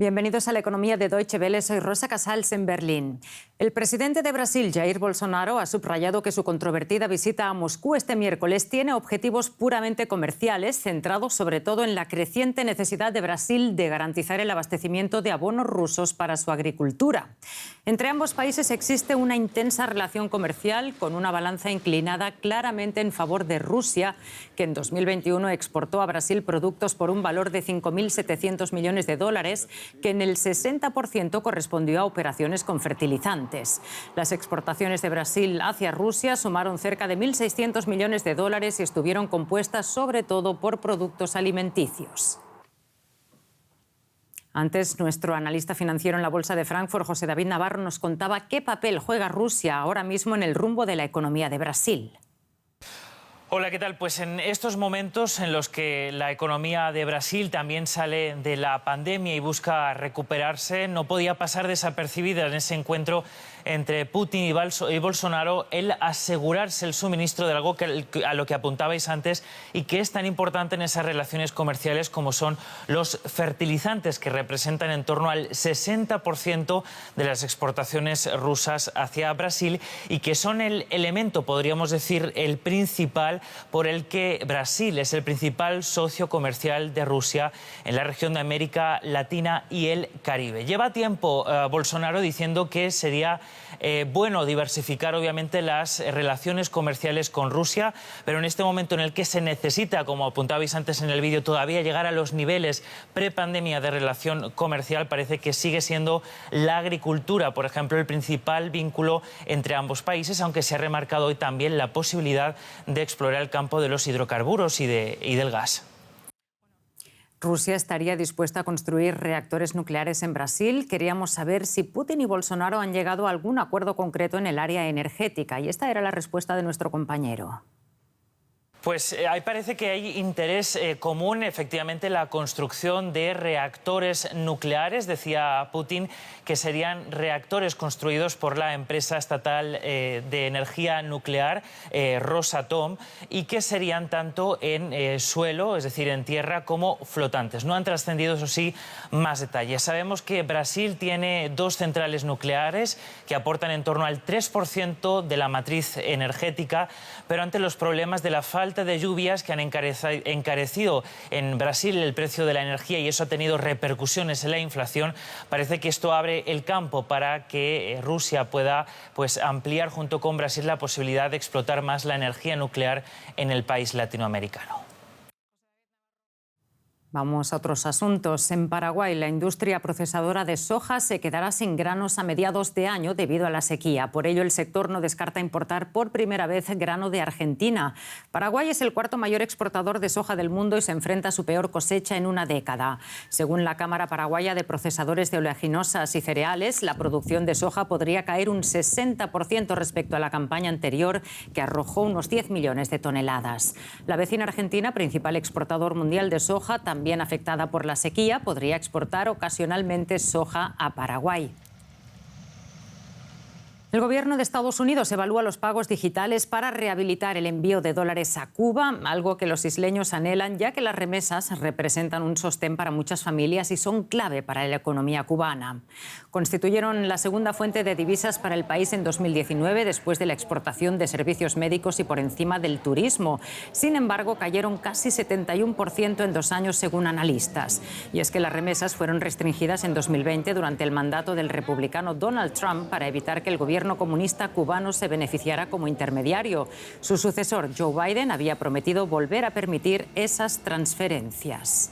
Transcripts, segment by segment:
Bienvenidos a la economía de Deutsche Welle. Soy Rosa Casals en Berlín. El presidente de Brasil, Jair Bolsonaro, ha subrayado que su controvertida visita a Moscú este miércoles tiene objetivos puramente comerciales, centrados sobre todo en la creciente necesidad de Brasil de garantizar el abastecimiento de abonos rusos para su agricultura. Entre ambos países existe una intensa relación comercial con una balanza inclinada claramente en favor de Rusia, que en 2021 exportó a Brasil productos por un valor de 5.700 millones de dólares, que en el 60% correspondió a operaciones con fertilizantes. Las exportaciones de Brasil hacia Rusia sumaron cerca de 1.600 millones de dólares y estuvieron compuestas sobre todo por productos alimenticios. Antes, nuestro analista financiero en la Bolsa de Frankfurt, José David Navarro, nos contaba qué papel juega Rusia ahora mismo en el rumbo de la economía de Brasil. Hola, ¿qué tal? Pues en estos momentos en los que la economía de Brasil también sale de la pandemia y busca recuperarse, no podía pasar desapercibida en ese encuentro entre Putin y Bolsonaro el asegurarse el suministro de algo a lo que apuntabais antes y que es tan importante en esas relaciones comerciales como son los fertilizantes, que representan en torno al 60% de las exportaciones rusas hacia Brasil y que son el elemento, podríamos decir, el principal por el que Brasil es el principal socio comercial de Rusia en la región de América Latina y el Caribe. Lleva tiempo Bolsonaro diciendo que sería bueno diversificar obviamente las relaciones comerciales con Rusia, pero en este momento en el que se necesita, como apuntabais antes en el vídeo, todavía llegar a los niveles prepandemia de relación comercial, parece que sigue siendo la agricultura, por ejemplo, el principal vínculo entre ambos países, aunque se ha remarcado hoy también la posibilidad de explorar el campo de los hidrocarburos y del gas. Rusia estaría dispuesta a construir reactores nucleares en Brasil. Queríamos saber si Putin y Bolsonaro han llegado a algún acuerdo concreto en el área energética. Y esta era la respuesta de nuestro compañero. Pues ahí parece que hay interés común, efectivamente, la construcción de reactores nucleares. Decía Putin que serían reactores construidos por la empresa estatal de energía nuclear, Rosatom, y que serían tanto en suelo, es decir, en tierra, como flotantes. No han trascendido, eso sí, más detalles. Sabemos que Brasil tiene 2 centrales nucleares que aportan en torno al 3% de la matriz energética, pero ante los problemas de la falta de lluvias que han encarecido en Brasil el precio de la energía, y eso ha tenido repercusiones en la inflación, parece que esto abre el campo para que Rusia pueda ampliar junto con Brasil la posibilidad de explotar más la energía nuclear en el país latinoamericano. Vamos a otros asuntos. En Paraguay, la industria procesadora de soja se quedará sin granos a mediados de año debido a la sequía. Por ello, el sector no descarta importar por primera vez grano de Argentina. Paraguay es el 4º mayor exportador de soja del mundo y se enfrenta a su peor cosecha en una década. Según la Cámara Paraguaya de Procesadores de Oleaginosas y Cereales, la producción de soja podría caer un 60% respecto a la campaña anterior, que arrojó unos 10 millones de toneladas. La vecina Argentina, principal exportador mundial de soja, también afectada por la sequía, podría exportar ocasionalmente soja a Paraguay. El gobierno de Estados Unidos evalúa los pagos digitales para rehabilitar el envío de dólares a Cuba, algo que los isleños anhelan, ya que las remesas representan un sostén para muchas familias y son clave para la economía cubana. Constituyeron la segunda fuente de divisas para el país en 2019, después de la exportación de servicios médicos y por encima del turismo. Sin embargo, cayeron casi 71% en 2 años, según analistas. Y es que las remesas fueron restringidas en 2020 durante el mandato del republicano Donald Trump para evitar que el gobierno comunista cubano se beneficiara como intermediario. Su sucesor, Joe Biden, había prometido volver a permitir esas transferencias.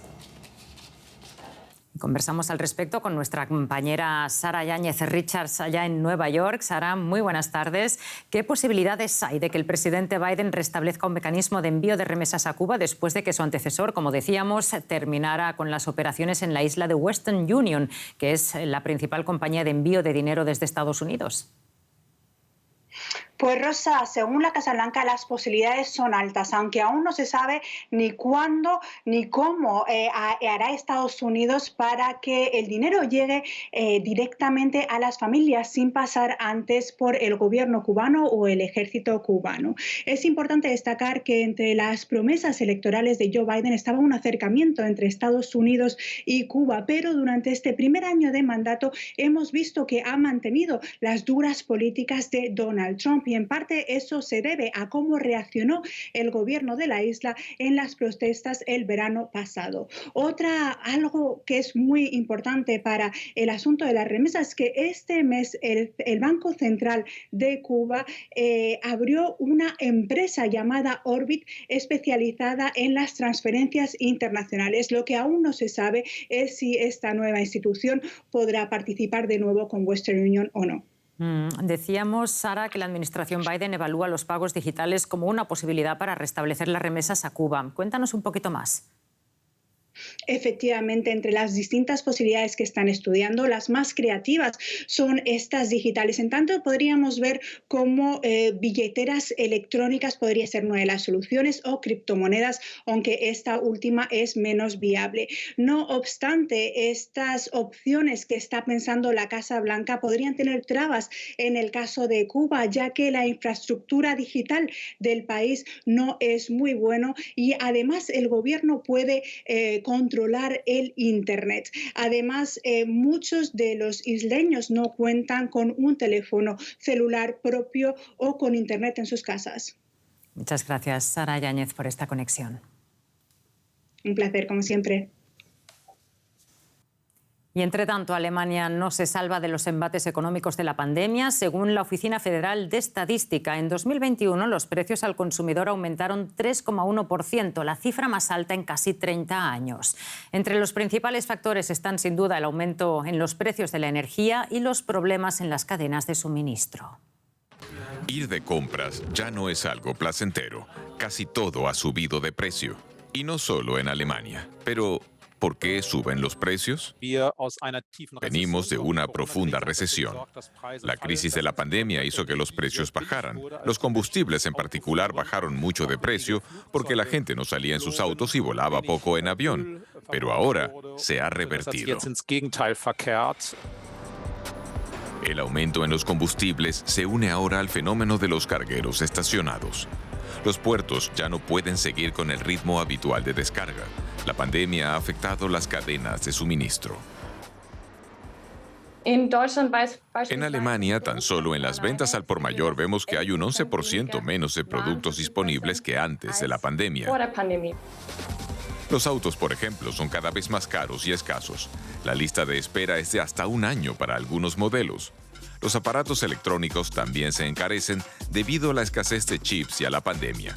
Conversamos al respecto con nuestra compañera Sara Yáñez Richards allá en Nueva York. Sara, muy buenas tardes. ¿Qué posibilidades hay de que el presidente Biden restablezca un mecanismo de envío de remesas a Cuba después de que su antecesor, como decíamos, terminara con las operaciones en la isla de Western Union, que es la principal compañía de envío de dinero desde Estados Unidos? Pues Rosa, según la Casa Blanca, las posibilidades son altas, aunque aún no se sabe ni cuándo ni cómo hará Estados Unidos para que el dinero llegue directamente a las familias sin pasar antes por el gobierno cubano o el ejército cubano. Es importante destacar que entre las promesas electorales de Joe Biden estaba un acercamiento entre Estados Unidos y Cuba, pero durante este primer año de mandato hemos visto que ha mantenido las duras políticas de Donald Trump. Y en parte eso se debe a cómo reaccionó el gobierno de la isla en las protestas el verano pasado. Algo que es muy importante para el asunto de las remesas es que este mes el Banco Central de Cuba abrió una empresa llamada Orbit especializada en las transferencias internacionales. Lo que aún no se sabe es si esta nueva institución podrá participar de nuevo con Western Union o no. Decíamos, Sara, que la administración Biden evalúa los pagos digitales como una posibilidad para restablecer las remesas a Cuba. Cuéntanos un poquito más. Efectivamente, entre las distintas posibilidades que están estudiando, las más creativas son estas digitales. En tanto, podríamos ver cómo billeteras electrónicas podría ser una de las soluciones o criptomonedas, aunque esta última es menos viable. No obstante, estas opciones que está pensando la Casa Blanca podrían tener trabas en el caso de Cuba, ya que la infraestructura digital del país no es muy buena y además el gobierno puede controlar el Internet. Además, muchos de los isleños no cuentan con un teléfono celular propio o con Internet en sus casas. Muchas gracias, Sara Yáñez, por esta conexión. Un placer, como siempre. Y, entre tanto, Alemania no se salva de los embates económicos de la pandemia. Según la Oficina Federal de Estadística, en 2021 los precios al consumidor aumentaron 3,1%, la cifra más alta en casi 30 años. Entre los principales factores están, sin duda, el aumento en los precios de la energía y los problemas en las cadenas de suministro. Ir de compras ya no es algo placentero. Casi todo ha subido de precio. Y no solo en Alemania. Pero ¿por qué suben los precios? Venimos de una profunda recesión. La crisis de la pandemia hizo que los precios bajaran. Los combustibles en particular bajaron mucho de precio porque la gente no salía en sus autos y volaba poco en avión. Pero ahora se ha revertido. El aumento en los combustibles se une ahora al fenómeno de los cargueros estacionados. Los puertos ya no pueden seguir con el ritmo habitual de descarga. La pandemia ha afectado las cadenas de suministro. En Alemania, tan solo en las ventas al por mayor vemos que hay un 11% menos de productos disponibles que antes de la pandemia. Los autos, por ejemplo, son cada vez más caros y escasos. La lista de espera es de hasta un año para algunos modelos. Los aparatos electrónicos también se encarecen debido a la escasez de chips y a la pandemia.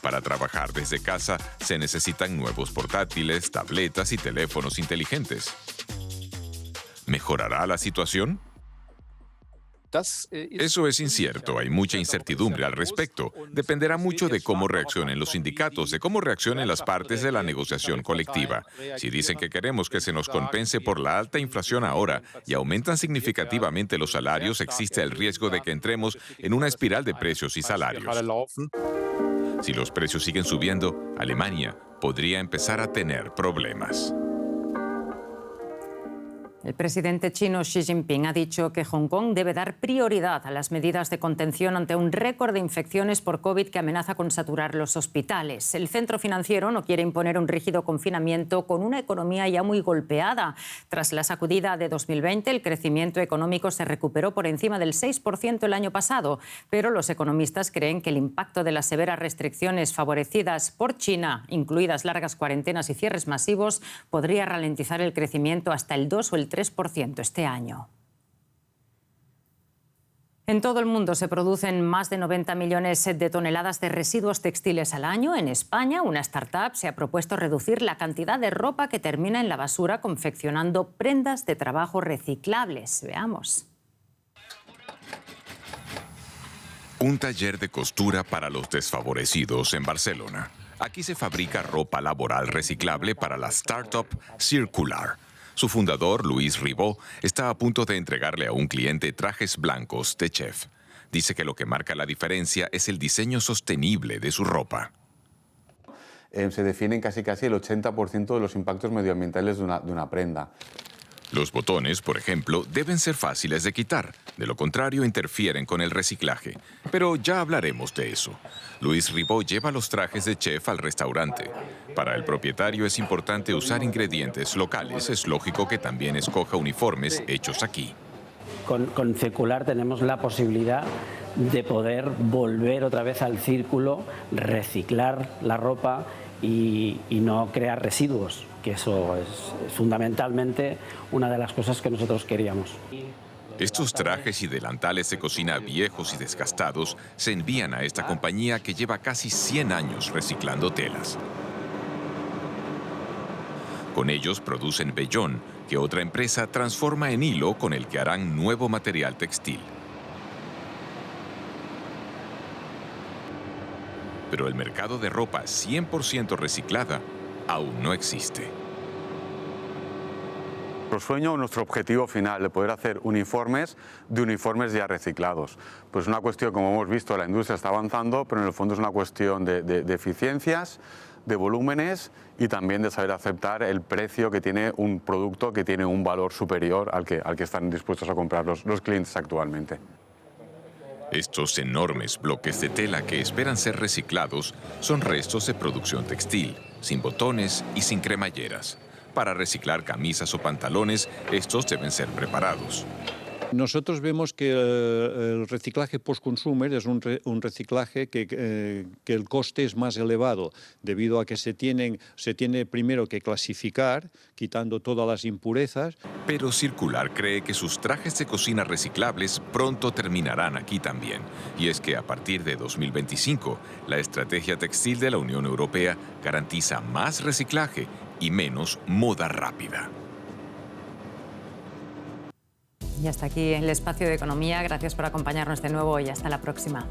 Para trabajar desde casa se necesitan nuevos portátiles, tabletas y teléfonos inteligentes. ¿Mejorará la situación? Eso es incierto, hay mucha incertidumbre al respecto. Dependerá mucho de cómo reaccionen los sindicatos, de cómo reaccionen las partes de la negociación colectiva. Si dicen que queremos que se nos compense por la alta inflación ahora y aumentan significativamente los salarios, existe el riesgo de que entremos en una espiral de precios y salarios. Si los precios siguen subiendo, Alemania podría empezar a tener problemas. El presidente chino Xi Jinping ha dicho que Hong Kong debe dar prioridad a las medidas de contención ante un récord de infecciones por COVID que amenaza con saturar los hospitales. El centro financiero no quiere imponer un rígido confinamiento con una economía ya muy golpeada. Tras la sacudida de 2020, el crecimiento económico se recuperó por encima del 6% el año pasado, pero los economistas creen que el impacto de las severas restricciones favorecidas por China, incluidas largas cuarentenas y cierres masivos, podría ralentizar el crecimiento hasta el 2 o el 3% este año. En todo el mundo se producen más de 90 millones de toneladas de residuos textiles al año. En España, una startup se ha propuesto reducir la cantidad de ropa que termina en la basura confeccionando prendas de trabajo reciclables. Veamos. Un taller de costura para los desfavorecidos en Barcelona. Aquí se fabrica ropa laboral reciclable para la startup Circular. Su fundador, Luis Ribó, está a punto de entregarle a un cliente trajes blancos de chef. Dice que lo que marca la diferencia es el diseño sostenible de su ropa. Se definen casi el 80% de los impactos medioambientales de una prenda. Los botones, por ejemplo, deben ser fáciles de quitar. De lo contrario, interfieren con el reciclaje. Pero ya hablaremos de eso. Luis Ribó lleva los trajes de chef al restaurante. Para el propietario es importante usar ingredientes locales. Es lógico que también escoja uniformes hechos aquí. Con Cecular tenemos la posibilidad de poder volver otra vez al círculo, reciclar la ropa y no crear residuos, que eso es fundamentalmente una de las cosas que nosotros queríamos. Estos trajes y delantales de cocina viejos y desgastados se envían a esta compañía que lleva casi 100 años reciclando telas. Con ellos producen vellón, que otra empresa transforma en hilo con el que harán nuevo material textil. Pero el mercado de ropa 100% reciclada aún no existe. Nuestro sueño, nuestro objetivo final de poder hacer uniformes ya reciclados. Pues una cuestión, como hemos visto, la industria está avanzando, pero en el fondo es una cuestión de eficiencias, de volúmenes y también de saber aceptar el precio que tiene un producto que tiene un valor superior al que están dispuestos a comprar los clientes actualmente. Estos enormes bloques de tela que esperan ser reciclados son restos de producción textil, sin botones y sin cremalleras. Para reciclar camisas o pantalones, estos deben ser preparados. Nosotros vemos que el reciclaje post-consumer es un reciclaje que el coste es más elevado, debido a que se tiene primero que clasificar, quitando todas las impurezas. Pero Circular cree que sus trajes de cocina reciclables pronto terminarán aquí también. Y es que a partir de 2025, la estrategia textil de la Unión Europea garantiza más reciclaje y menos moda rápida. Y hasta aquí el espacio de economía. Gracias por acompañarnos de nuevo y hasta la próxima.